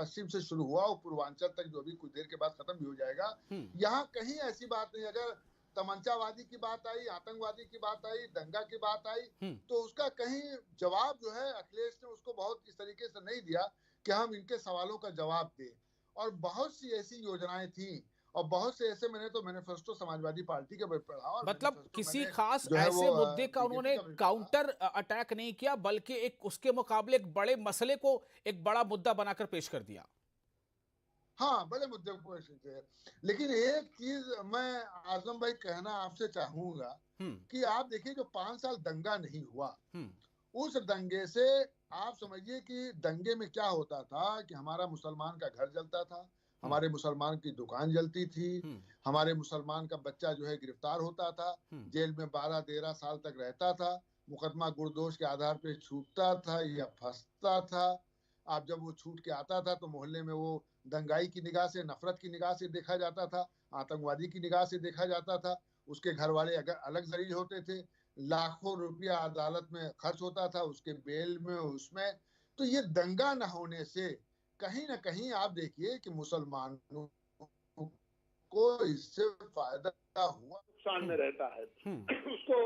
पश्चिम से शुरू हुआ और पूर्वांचल तक जो भी कुछ देर के बाद खत्म भी हो जाएगा। यहाँ कहीं ऐसी बात नहीं, अगर तमंचावादी की बात आई, आतंकवादी की बात आई, दंगा की बात आई, तो उसका कहीं जवाब जो है अखिलेश ने उसको बहुत इस तरीके से नहीं दिया कि हम इनके सवालों का जवाब दें। और बहुत सी ऐसी योजनाएं थी और बहुत से ऐसे, मैंने तो मैनिफेस्टो समाजवादी पार्टी के पढ़ा और मतलब किसी मैंने खास जो है वो ऐसे मुद्दे का बीजेपी उन्होंने का भी पढ़ा। काउंटर अटैक नहीं किया, बल्कि एक उसके मुकाबले एक बड़े मसले को एक बड़ा मुद्दा बनाकर पेश कर दिया। हाँ, बड़े मुद्दे को पेश किए। लेकिन एक चीज मैं आजम भाई कहना आपसे चाहूंगा कि आप देखिए, जो 5 साल दंगा नहीं हुआ, उस दंगे से आप समझिए कि दंगे में क्या होता था कि हमारा मुसलमान का घर जलता था, हमारे मुसलमान की दुकान जलती थी, हमारे मुसलमान का बच्चा जो है गिरफ्तार होता था, जेल में 12-13 साल तक रहता था, मुकदमा गुरदोष के आधार पे छूटता था या फंसता था। आप जब वो छूट के आता था तो मोहल्ले में वो दंगाई की निगाह से, नफरत की निगाह से देखा जाता था, आतंकवादी की निगाह से देखा जाता था। उसके घर वाले अगर अलग जलील होते थे, लाखों रुपया अदालत में खर्च होता था उसके बेल में, उसमें। तो ये दंगा न होने से कहीं ना कहीं आप देखिए कि मुसलमानों को इससे फायदा हुआ, नुकसान में रहता है उसको।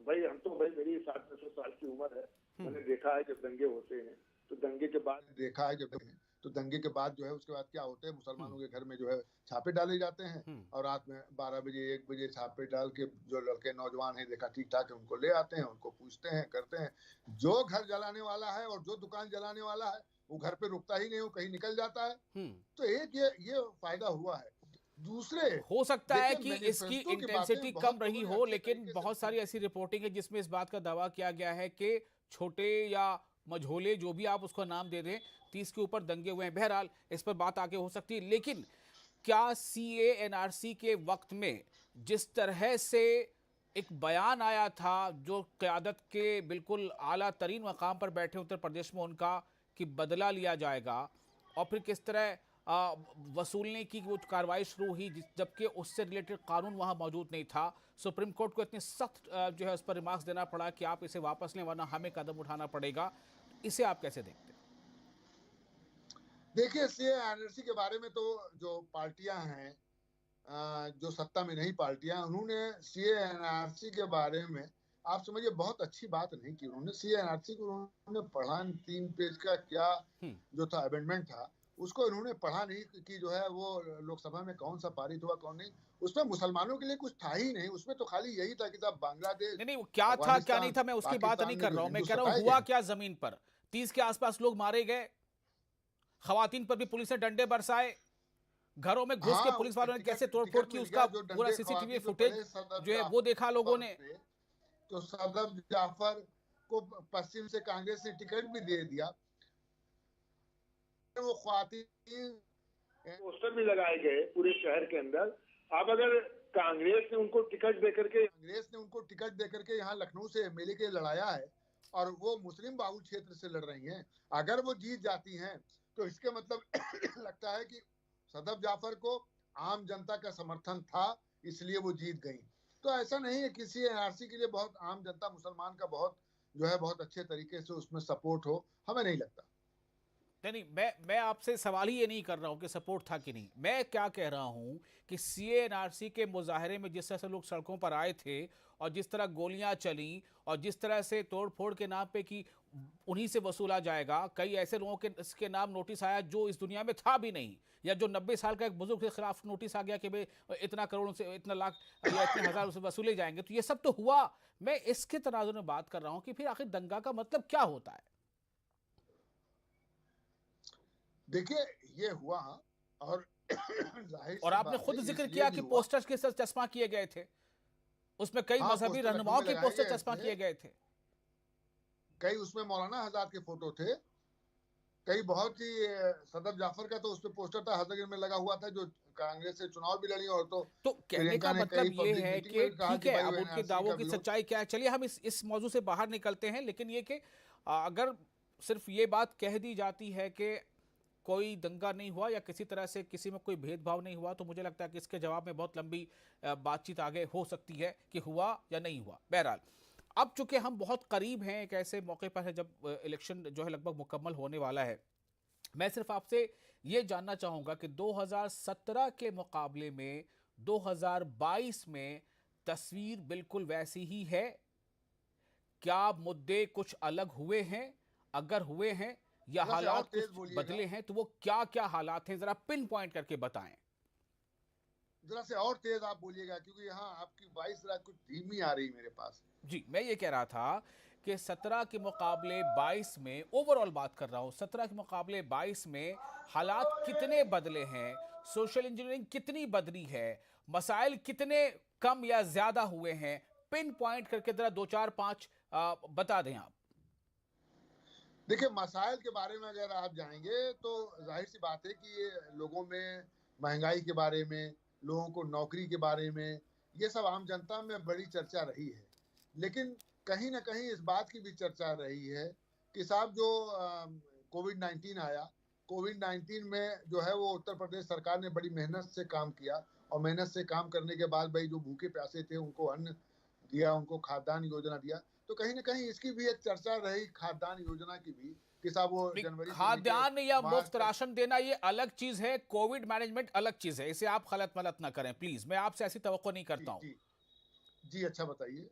भाई हम तो, भाई मेरी 60-65 साल की उम्र है, मैंने देखा है जब दंगे होते हैं तो दंगे के बाद देखा है जब, तो दंगे के बाद जो है उसके बाद क्या होते हैं, मुसलमानों के घर में जो है छापे डाले जाते हैं और रात में 12 बजे 1 बजे छापे डाल के जो लड़के नौजवान हैं देखा ठीक ठाक है उनको ले आते हैं, उनको पूछते हैं, करते हैं। जो घर जलाने वाला है और जो दुकान जलाने वाला है वो घर पे रुकता ही नहीं, वो कहीं निकल जाता है। तो एक ये फायदा हुआ है। दूसरे, हो सकता है कि देखिए इसकी मैनिफेस्टो की इंटेंसिटी बातें कम बहुत रही लोगों ने हो, अच्छे लेकिन तरीके से बहुत सारी ऐसी रिपोर्टिंग है जिसमें इस बात का दावा किया गया है कि छोटे या मझोले जो भी आप उसको नाम दे दें, 30 के ऊपर दंगे हुए हैं। बहरहाल इस पर बात आगे हो सकती है, लेकिन क्या सीए एनआरसी के वक्त में जिस तरह से एक बयान आया था जो क़यादत के बिल्कुल आला तरीन मकाम पर बैठे उत्तर प्रदेश में उनका, कि बदला लिया जाएगा, और फिर किस तरह वसूलने की वो कार्रवाई शुरू हुई, जबकि उससे रिलेटेड कानून वहां मौजूद नहीं था। सुप्रीम कोर्ट को इतनी सख्त जो है उस पर रिमार्क्स देना पड़ा कि आप इसे वापस लें वरना हमें कदम उठाना पड़ेगा। इसे आप कैसे देखते हैं? देखिए, सीए एनआरसी के बारे में तो जो पार्टियां हैं, जो सत्ता में नहीं पार्टियां, उन्होंने सीए एनआरसी के बारे में आप समझिए बहुत अच्छी बात नहीं की। उन्होंने सीए एनआरसी को उन्होंने पढ़ा, 3 पेज का क्या जो था अमेंडमेंट था उसको इन्होंने पढ़ा नहीं कि जो है वो लोकसभा में कौन सा पारित हुआ कौन नहीं। उसमें मुसलमानों के लिए कुछ था ही नहीं, उसमें तो खाली यही था कि साहब बांग्लादेश, नहीं नहीं, वो क्या था क्या नहीं अफगानिस्तान, था मैं उसकी बात नहीं पाकिस्तान में कर जो रहा हूं, मैं हिंदू कह रहा हूं सताए हुआ गए। क्या जमीन पर। 30 के आसपास लोग मारे गए, खवातीन पर भी पुलिस ने डंडे बरसाए, घरों में घुस के हाँ, पुलिस उसमें वालों ने कैसे टिकट तोड़फोड़ टिकट की मिल उसका गया, जो पूरा डंडे सीसीटीवी खवातीन पे फुटेज पड़े सदर जो है वो देखा लोगों जाफर ने। पे, तो सदर जाफर को पश्चिम से कांग्रेस ने टिकट भी दे दिया। वो खवातीन, पोस्टर भी लगाए गए पूरे शहर के अंदर। अब अगर कांग्रेस ने उनको टिकट देकर के यहाँ लखनऊ से एमएलए के लड़ाया है और वो मुस्लिम बाहुल क्षेत्र से लड़ रही हैं, अगर वो जीत जाती हैं तो इसके मतलब लगता है कि सदर जाफर को आम जनता का समर्थन था इसलिए वो जीत गई। तो ऐसा नहीं है, किसी एनआरसी के लिए बहुत आम जनता मुसलमान का बहुत जो है बहुत अच्छे तरीके से उसमें सपोर्ट हो, हमें नहीं लगता। नहीं नहीं, मैं आपसे सवाल ही ये नहीं कर रहा हूं कि सपोर्ट था कि नहीं। मैं क्या कह रहा हूं कि सीएनआरसी के मुजाहरे में जिस तरह से लोग सड़कों पर आए थे और जिस तरह गोलियां चली और जिस तरह से तोड़फोड़ के नाम पे कि उन्हीं से वसूला जाएगा, कई ऐसे लोगों के इसके नाम नोटिस आया जो इस दुनिया में था भी नहीं, या जो 90 साल का एक बुजुर्ग के खिलाफ नोटिस आ गया कि भाई इतना करोड़ से इतना लाख या इतने हजार उसे वसूले जाएंगे। तो ये सब तो हुआ। मैं इसके तनाजुर में बात कर रहा हूं कि फिर आखिर दंगा का मतलब क्या होता है। देखिए, ये हुआ और जाहिर और सी आपने बात है खुद ये जिक्र इसलिए किया भी कि हुआ। पोस्टर्स के सर चश्मा किए गए थे, उसमें कई हाँ, मजहबी पोस्टर लखनऊ रहनुमाओं में के लगाए पोस्टर गए चश्मा थे, किए गए थे। कई उसमें मौलाना आजाद के फोटो थे, कई बहुत ही सदर जाफर का तो उसपे पोस्टर था, हजरतगंज में लगा हुआ था, जो कांग्रेस से चुनाव भी लड़ी और तो तो कहने का प्रियंका ने मतलब कई ये पब्लिक है मीटिंग में कि भी कहा ठीक कि है, भाई अब वो उनके एनआरसी दावों का की विरोध। सच्चाई क्या है, चलिए हम इस मौजू से बाहर निकलते हैं। लेकिन ये कि अगर सिर्फ ये बात कह दी जाती है कि कोई दंगा नहीं हुआ या किसी तरह से किसी में कोई भेदभाव नहीं हुआ, तो मुझे लगता है कि इसके जवाब में बहुत लंबी बातचीत आगे हो सकती है कि हुआ या नहीं हुआ। बहरहाल, अब चूंकि हम बहुत करीब हैं, एक ऐसे मौके पर है जब इलेक्शन जो है लगभग मुकम्मल होने वाला है, मैं सिर्फ आपसे ये जानना चाहूंगा कि 2017 के मुकाबले में 2022 में तस्वीर बिल्कुल वैसी ही है? क्या मुद्दे कुछ अलग हुए हैं? अगर हुए हैं या हालात कुछ बदले हैं तो वो क्या क्या हालात हैं, जरा पिन पॉइंट करके बताएं। जरा से और तेज आप बोलिएगा, क्योंकि यहाँ आपकी वॉइस जरा कुछ धीमी आ रही मेरे पास। जी, मैं ये कह रहा था कि 17 के मुकाबले 22 में, ओवरऑल बात कर रहा हूं, 17 के मुकाबले 22 में हालात कितने बदले हैं, सोशल इंजीनियरिंग कितनी बदली है, मसाइल कितने कम या ज्यादा हुए हैं, पिन पॉइंट करके जरा 2 4 5 बता दें आप। देखिए, मसाइल के बारे में अगर आप जाएंगे तो जाहिर सी बात है कि ये लोगों में महंगाई के बारे में, लोगों को नौकरी के बारे में, ये सब आम जनता में बड़ी चर्चा रही है। लेकिन कहीं ना कहीं इस बात की भी चर्चा रही है कि साहब जो कोविड-19 आया, कोविड-19 में जो है वो उत्तर प्रदेश सरकार ने बड़ी मेहनत से काम किया, और मेहनत से काम करने के बाद भाई जो भूखे प्यासे थे उनको अन्न दिया, उनको खाद्यान्न योजना दिया। तो कहीं ना कहीं इसकी भी एक चर्चा रही, खाद्यान्न योजना की भी, कि साहब वो जनवरी खाद्यान्न या मुफ्त राशन देना ये अलग चीज है, कोविड मैनेजमेंट अलग चीज है, इसे आप गलत मलत ना करें प्लीज, मैं आपसे ऐसी तवक्को नहीं करता हूं। जी अच्छा बताइए।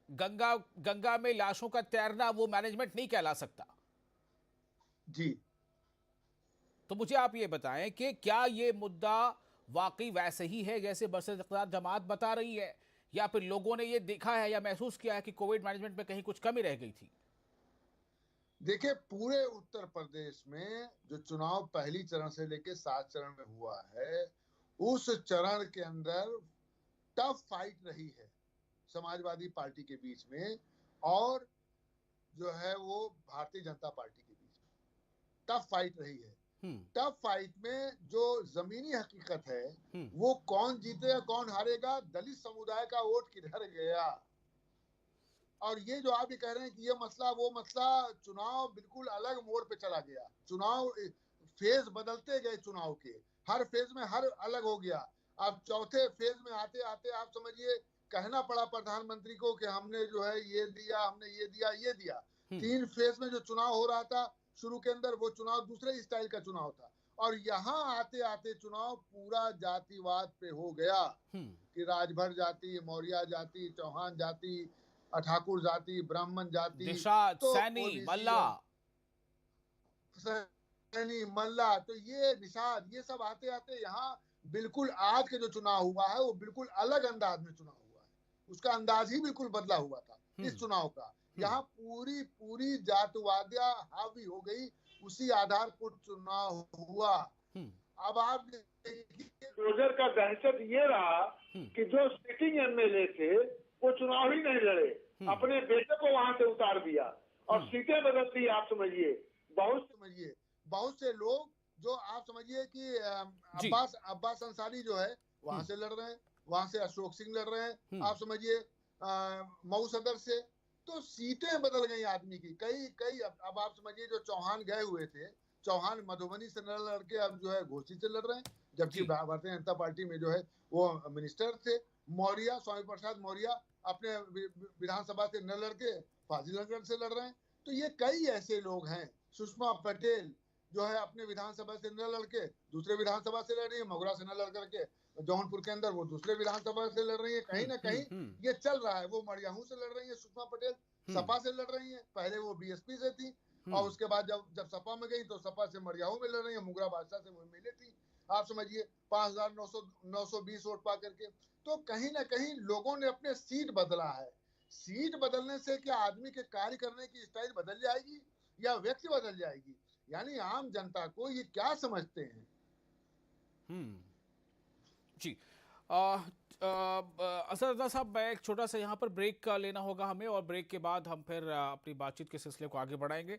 गंगा में लाशों का तैरना वो मैनेजमेंट नहीं कहला सकता। जी, तो मुझे आप ये बताएं कि क्या ये मुद्दा वाकई वैसे ही है जैसे बरसत इक़्तिदार जमात बता रही है, या फिर लोगों ने ये देखा है या महसूस किया है कि कोविड मैनेजमेंट में कहीं कुछ कमी रह गई थी? देखिए, पूरे उत्तर प्रदेश में जो चुनाव पहली चरण से लेकर 7 चरण में हुआ है, उस चरण के अंदर टफ फाइट रही है समाजवादी पार्टी के बीच में और जो है वो भारतीय जनता पार्टी के बीच में टफ फाइट रही है। टफ फाइट में जो जमीनी हकीकत है वो कौन जीतेगा कौन हारेगा, दलित समुदाय का वोट किधर गया, और ये जो आप ये कह रहे हैं कि ये मसला वो मसला, चुनाव बिल्कुल अलग मोड़ पे चला गया। चुनाव फेज बदलते गए, चुनाव के हर फेज में हर अलग हो गया। अब चौथे फेज में आते आते आप समझिए कहना पड़ा प्रधानमंत्री को कि हमने जो है ये दिया, हमने ये दिया, ये दिया। 3 फेज में जो चुनाव हो रहा था शुरू के अंदर, वो चुनाव दूसरे स्टाइल का चुनाव था, और यहाँ आते आते चुनाव पूरा जातिवाद पे हो गया कि राजभर जाति, मौर्य जाति, चौहान जाति, ठाकुर जाति, ब्राह्मण जाति, निषाद, सैनी, मल्ला, तो ये निषाद, ये सब आते आते यहाँ बिल्कुल आज के जो चुनाव हुआ है वो बिल्कुल अलग अंदाज में चुनाव हुआ है। उसका अंदाज ही बिल्कुल बदला हुआ था इस चुनाव का। यहाँ पूरी जातिवादिया हावी हो गई, उसी आधार पर चुनाव हुआ। अब आप डोजर का दहशत ये रहा कि जो सिटिंग एमएलए थे वो चुनाव ही नहीं लड़े, अपने बेटे को वहां से उतार दिया और सीटें बदल दी। आप समझिए बहुत से लोग जो आप समझिए कि अब्बास अंसारी जो है वहां से लड़ रहे हैं, वहां से अशोक सिंह लड़ रहे हैं, आप समझिए मऊ सदर से, तो सीटें बदल गई आदमी की कई। अब आप समझिए जो चौहान गए हुए थे, चौहान मधुबनी से न लड़के अब जो है घोसी से लड़ रहे हैं, जबकि भारतीय जनता पार्टी में जो है वो मिनिस्टर थे। मौर्य, स्वामी प्रसाद मौर्य अपने विधानसभा से न लड़के फाजिलनगर से लड़ रहे हैं। तो ये कई ऐसे लोग हैं। सुषमा पटेल जो है अपने विधानसभा से न लड़के दूसरे विधानसभा से लड़ रही है, मगुरा से न लड़ करके जौनपुर के अंदर वो दूसरे विधानसभा से लड़ रही है। कहीं ना कहीं ये चल रहा है। वो मरियाहू से लड़ रही है सुषमा पटेल, सपा से लड़ रही है, पहले वो बीएसपी से थी और उसके बाद जब सपा में गई तो सपा से मरियाहू में लड़ रही है, मुगरा बादशाह से वो मिले थी, आप समझिए 5,920 वोट पा करके। तो कहीं ना कहीं लोगों ने अपने सीट बदला है। सीट बदलने से क्या आदमी के कार्य करने की स्टाइल बदल जाएगी या व्यक्ति बदल जाएगी? यानी आम जनता को ये क्या समझते हैं? जी असद साहब, मैं एक छोटा सा यहाँ पर ब्रेक लेना होगा हमें, और ब्रेक के बाद हम फिर अपनी बातचीत के सिलसिले को आगे बढ़ाएंगे।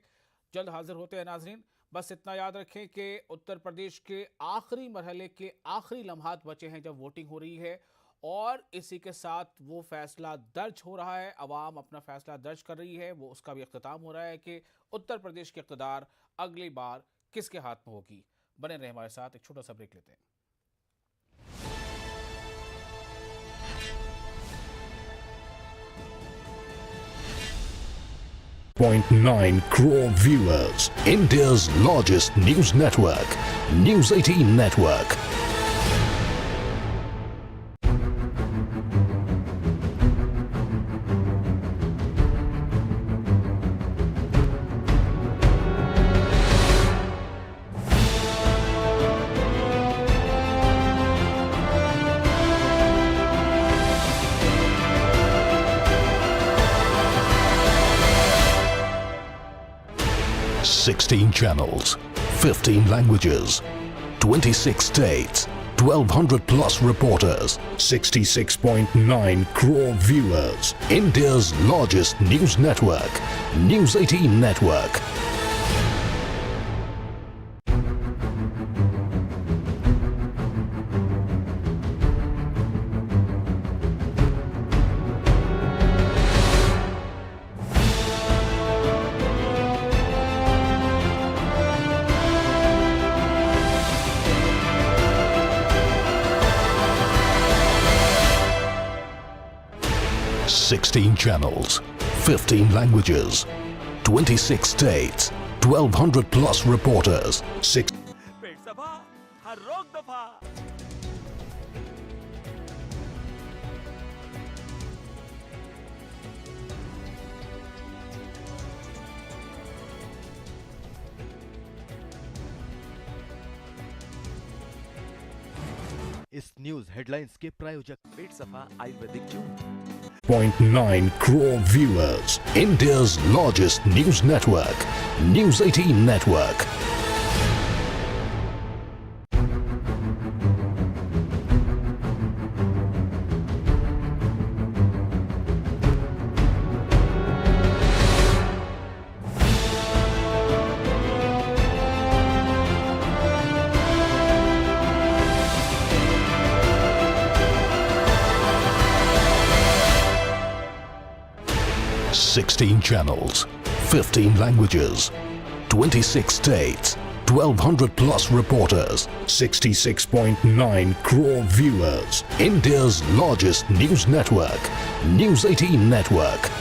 जल्द हाजिर होते हैं नाजरीन। बस इतना याद रखें कि उत्तर प्रदेश के आखिरी मरहले के आखिरी लम्हात बचे हैं जब वोटिंग हो रही है, और इसी के साथ वो फैसला दर्ज हो रहा है, अवाम अपना फैसला दर्ज कर रही है, वो उसका भी इख्तिताम हो रहा है कि उत्तर प्रदेश की इक़्तिदार अगली बार किसके हाथ में होगी। बने रहे हमारे साथ, एक छोटा सा ब्रेक लेते हैं। 66.9 crore viewers. India's largest news network. News 18 Network. Sixteen channels, 15 languages, 26 states, 1,200 plus reporters, 66.9 crore viewers. India's largest news network. News 18 Network. Sixteen channels, 15 languages, 26 states, 1,200 plus reporters. पेट सफा हर रोग दफा। इस न्यूज हेडलाइंस के प्रायोजक पेट सफा आयुर्वेदिक जून। 0.9 crore viewers. India's largest news network. News 18 Network. Sixteen channels, 15 languages, 26 states, 1,200 plus reporters, 66.9 crore viewers. India's largest news network. News 18 Network.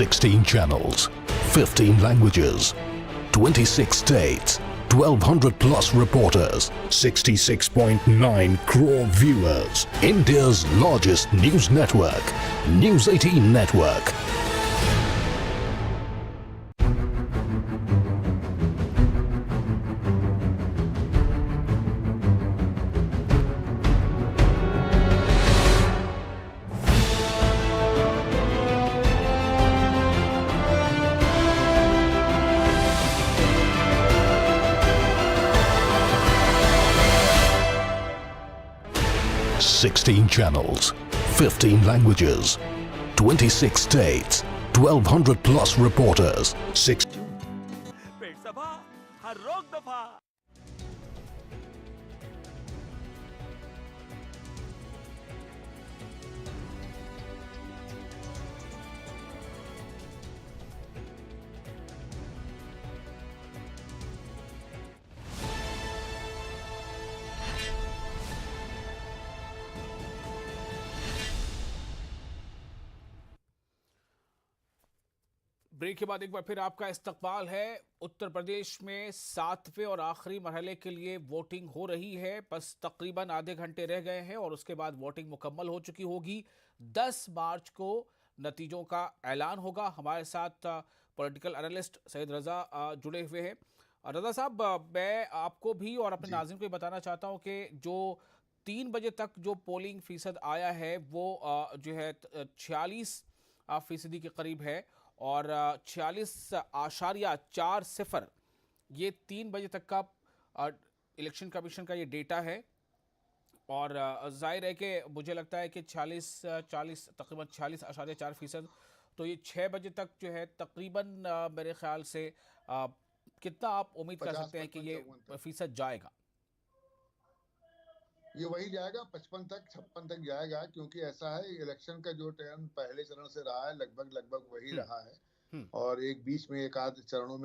Sixteen channels, 15 languages, 26 states, 1,200 plus reporters, 66.9 crore viewers. India's largest news network. News 18 Network. Sixteen channels, 15 languages, 26 states, 1,200 plus reporters. पेट सफा हर रोग दफा। Break के बाद एक बार फिर आपका इस्तकबाल है। उत्तर प्रदेश में 7वें और आखिरी मरहले के लिए वोटिंग हो रही है। बस तकरीबन आधे घंटे रह गए हैं और उसके बाद वोटिंग मुकम्मल हो चुकी होगी। 10 मार्च को नतीजों का ऐलान होगा। हमारे साथ पॉलिटिकल एनालिस्ट सैयद रज़ा जुड़े हुए हैं। रज़ा साहब, मैं आपको भी और अपने नाज़रीन को बताना चाहता हूँ कि जो 3 बजे तक जो पोलिंग फीसद आया है वो जो है 46% के करीब है और 46.40 ये 3 बजे तक का इलेक्शन कमीशन का ये डेटा है। और जाहिर है कि मुझे लगता है कि तकरीबन 46.4%, तो ये 6 बजे तक जो है तकरीबन मेरे ख्याल से कितना आप उम्मीद कर सकते हैं कि ये फीसद जाएगा? ये वही जाएगा 55 तक 56 तक जाएगा, क्योंकि ऐसा है इलेक्शन का जो टर्न पहले चरण से रहा है लगभग वही रहा है, और एक बीच में एक आध चरणों में